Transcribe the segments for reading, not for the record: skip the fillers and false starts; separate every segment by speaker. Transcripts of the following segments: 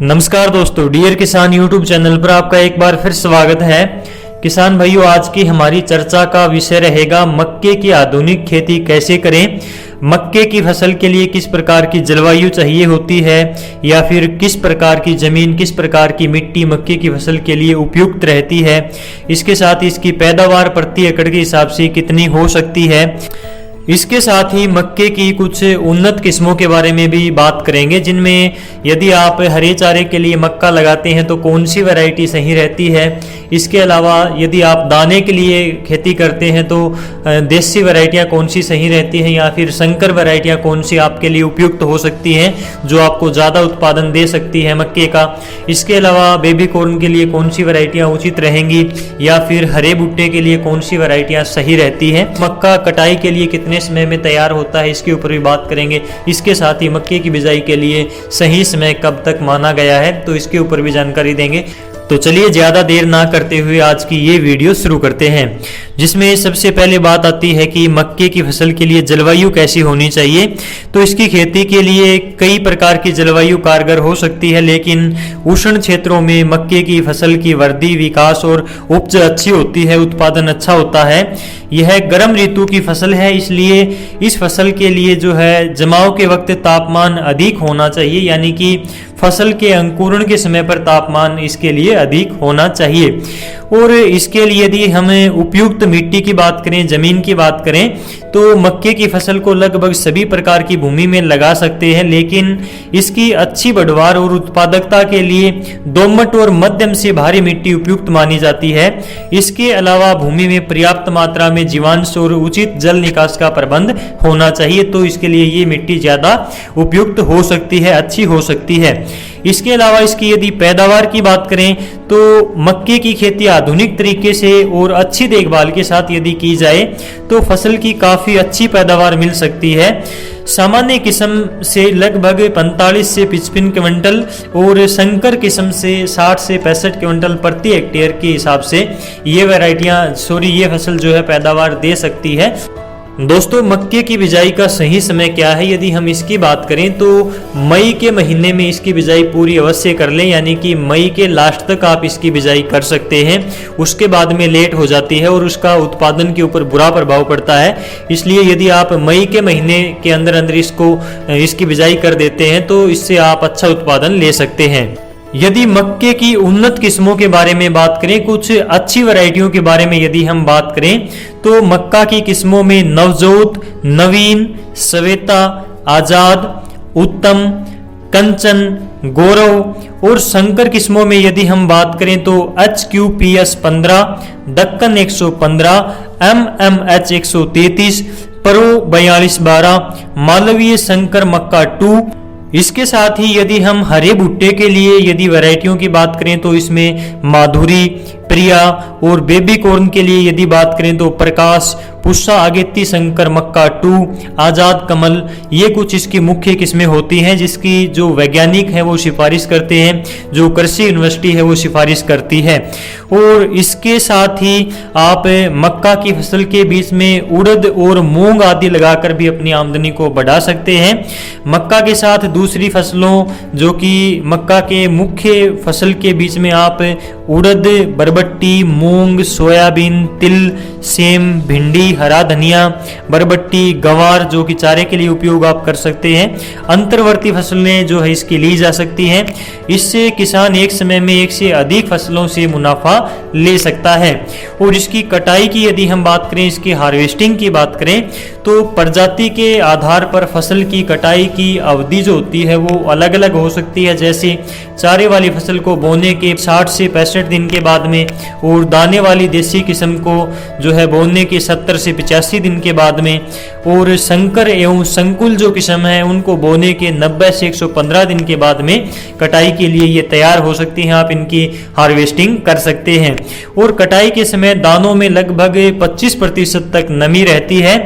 Speaker 1: नमस्कार दोस्तों, डियर किसान यूट्यूब चैनल पर आपका एक बार फिर स्वागत है। किसान भाइयों, आज की हमारी चर्चा का विषय रहेगा मक्के की आधुनिक खेती कैसे करें। मक्के की फसल के लिए किस प्रकार की जलवायु चाहिए होती है या फिर किस प्रकार की जमीन, किस प्रकार की मिट्टी मक्के की फसल के लिए उपयुक्त रहती है। इसके साथ इसकी पैदावार प्रति एकड़ के हिसाब से कितनी हो सकती है। इसके साथ ही मक्के की कुछ उन्नत किस्मों के बारे में भी बात करेंगे, जिनमें यदि आप हरे चारे के लिए मक्का लगाते हैं तो कौन सी वैरायटी सही रहती है। इसके अलावा यदि आप दाने के लिए खेती करते हैं तो देसी वैरायटियाँ कौन सी सही रहती हैं या फिर संकर वैरायटियाँ कौन सी आपके लिए उपयुक्त हो सकती हैं जो आपको ज़्यादा उत्पादन दे सकती है मक्के का। इसके अलावा बेबी कॉर्न के लिए कौन सी वैरायटियाँ उचित रहेंगी या फिर हरे भुट्टे के लिए कौन सी वैरायटियाँ सही रहती हैं। मक्का कटाई के लिए कितने समय में तैयार होता है, इसके ऊपर भी बात करेंगे। इसके साथ ही मक्के की बिजाई के लिए सही समय कब तक माना गया है, तो इसके ऊपर भी जानकारी देंगे। तो चलिए ज़्यादा देर ना करते हुए आज की ये वीडियो शुरू करते हैं, जिसमें सबसे पहले बात आती है कि मक्के की फसल के लिए जलवायु कैसी होनी चाहिए। तो इसकी खेती के लिए कई प्रकार की जलवायु कारगर हो सकती है, लेकिन उष्ण क्षेत्रों में मक्के की फसल की वृद्धि, विकास और उपज अच्छी होती है, उत्पादन अच्छा होता है। यह गर्म ऋतु की फसल है, इसलिए इस फसल के लिए जो है जमाव के वक्त तापमान अधिक होना चाहिए, यानी कि फसल के अंकुरण के समय पर तापमान इसके लिए अधिक होना चाहिए। और इसके लिए यदि हम उपयुक्त मिट्टी की बात करें, जमीन की बात करें, तो मक्के की फसल को लगभग सभी प्रकार की भूमि में लगा सकते हैं, लेकिन इसकी अच्छी बढ़वार और उत्पादकता के लिए दोमट और मध्यम से भारी मिट्टी उपयुक्त मानी जाती है। इसके अलावा भूमि में पर्याप्त मात्रा में जीवांश और उचित जल निकास का प्रबंध होना चाहिए, तो इसके लिए ये मिट्टी ज़्यादा उपयुक्त हो सकती है, अच्छी हो सकती है। इसके अलावा इसकी यदि पैदावार की बात करें तो मक्के की खेती आधुनिक तरीके से और अच्छी देखभाल के साथ यदि की जाए तो फसल की काफ़ी अच्छी पैदावार मिल सकती है। सामान्य किस्म से लगभग 45 से 55 क्विंटल और संकर किस्म से 60 से 65 क्विंटल प्रति हेक्टेयर के हिसाब से ये फसल जो है पैदावार दे सकती है। दोस्तों, मक्के की बिजाई का सही समय क्या है, यदि हम इसकी बात करें तो मई के महीने में इसकी बिजाई पूरी अवश्य कर लें, यानी कि मई के लास्ट तक आप इसकी बिजाई कर सकते हैं। उसके बाद में लेट हो जाती है और उसका उत्पादन के ऊपर बुरा प्रभाव पड़ता है। इसलिए यदि आप मई के महीने के अंदर अंदर इसकी बिजाई कर देते हैं तो इससे आप अच्छा उत्पादन ले सकते हैं। यदि मक्के की उन्नत किस्मों के बारे में बात करें, कुछ अच्छी वैरायटियों के बारे में यदि हम बात करें तो मक्का की किस्मों में नवजोत, नवीन, श्वेता, आजाद, उत्तम, कंचन, गौरव और संकर किस्मों में यदि हम बात करें तो HQPS 15, Deccan 115, MMH 133, pro 4212, Malviya संकर मक्का 2। इसके साथ ही यदि हम हरे भुट्टे के लिए यदि वैरायटियों की बात करें तो इसमें माधुरी, प्रिया और बेबी कॉर्न के लिए यदि बात करें तो प्रकाश, पुष्सा आगेती संकर मक्का 2, आजाद कमल, ये कुछ इसकी मुख्य किस्में होती हैं जिसकी जो वैज्ञानिक है वो सिफारिश करते हैं, जो कृषि यूनिवर्सिटी है वो सिफारिश करती है। और इसके साथ ही आप मक्का की फसल के बीच में उड़द और मूंग आदि लगाकर भी अपनी आमदनी को बढ़ा सकते हैं। मक्का के साथ दूसरी फसलों जो कि मक्का के मुख्य फसल के बीच में आप उड़द, बरबट्टी, मूंग, सोयाबीन, तिल, सेम, भिंडी, हरा धनिया, बरबट्टी, गंवार जो कि चारे के लिए उपयोग आप कर सकते हैं। अंतर्वर्ती फसलें जो है इसकी ली जा सकती हैं। इससे किसान एक समय में एक से अधिक फसलों से मुनाफा ले सकता है। और इसकी कटाई की यदि हम बात करें, इसकी हार्वेस्टिंग की बात करें तो प्रजाति के आधार पर फसल की कटाई की अवधि जो होती है वो अलग अलग हो सकती है। जैसे चारे वाली फसल को बोने के 60 से 65 दिन के बाद में और दाने वाली देसी किस्म को जो है बोने के 70 से 85 दिन के बाद में, और संकर एवं संकुल जो किस्म है उनको बोने के 90 से 115 दिन के बाद में कटाई के लिए ये तैयार हो सकती हैं। आप इनकी हार्वेस्टिंग कर सकते हैं। और कटाई के समय दानों में लगभग 25% तक नमी रहती है।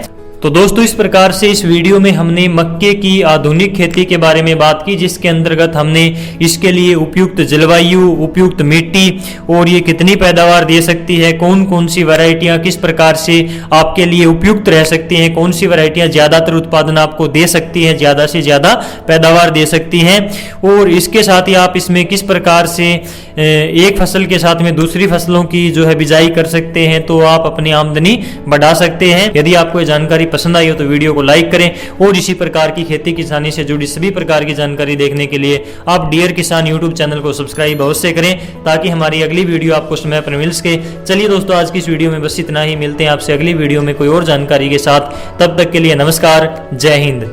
Speaker 1: तो दोस्तों इस प्रकार से इस वीडियो में हमने मक्के की आधुनिक खेती के बारे में बात की, जिसके अंतर्गत हमने इसके लिए उपयुक्त जलवायु, उपयुक्त मिट्टी और ये कितनी पैदावार दे सकती है, कौन कौन सी वैरायटियां किस प्रकार से आपके लिए उपयुक्त रह सकती हैं, कौन सी वैरायटियां ज्यादातर उत्पादन आपको दे सकती हैं, ज्यादा से ज्यादा पैदावार दे सकती हैं, और इसके साथ ही आप इसमें किस प्रकार से एक फसल के साथ में दूसरी फसलों की जो है बिजाई कर सकते हैं, तो आप अपनी आमदनी बढ़ा सकते हैं। यदि आपको ये जानकारी पसंद आई हो तो वीडियो को लाइक करें और इसी प्रकार की खेती किसानी से जुड़ी सभी प्रकार की जानकारी देखने के लिए आप डियर किसान यूट्यूब चैनल को सब्सक्राइब अवश्य करें, ताकि हमारी अगली वीडियो आपको समय पर मिल सके। चलिए दोस्तों, आज की इस वीडियो में बस इतना ही। मिलते हैं आपसे अगली वीडियो में कोई और जानकारी के साथ। तब तक के लिए नमस्कार, जय हिंद।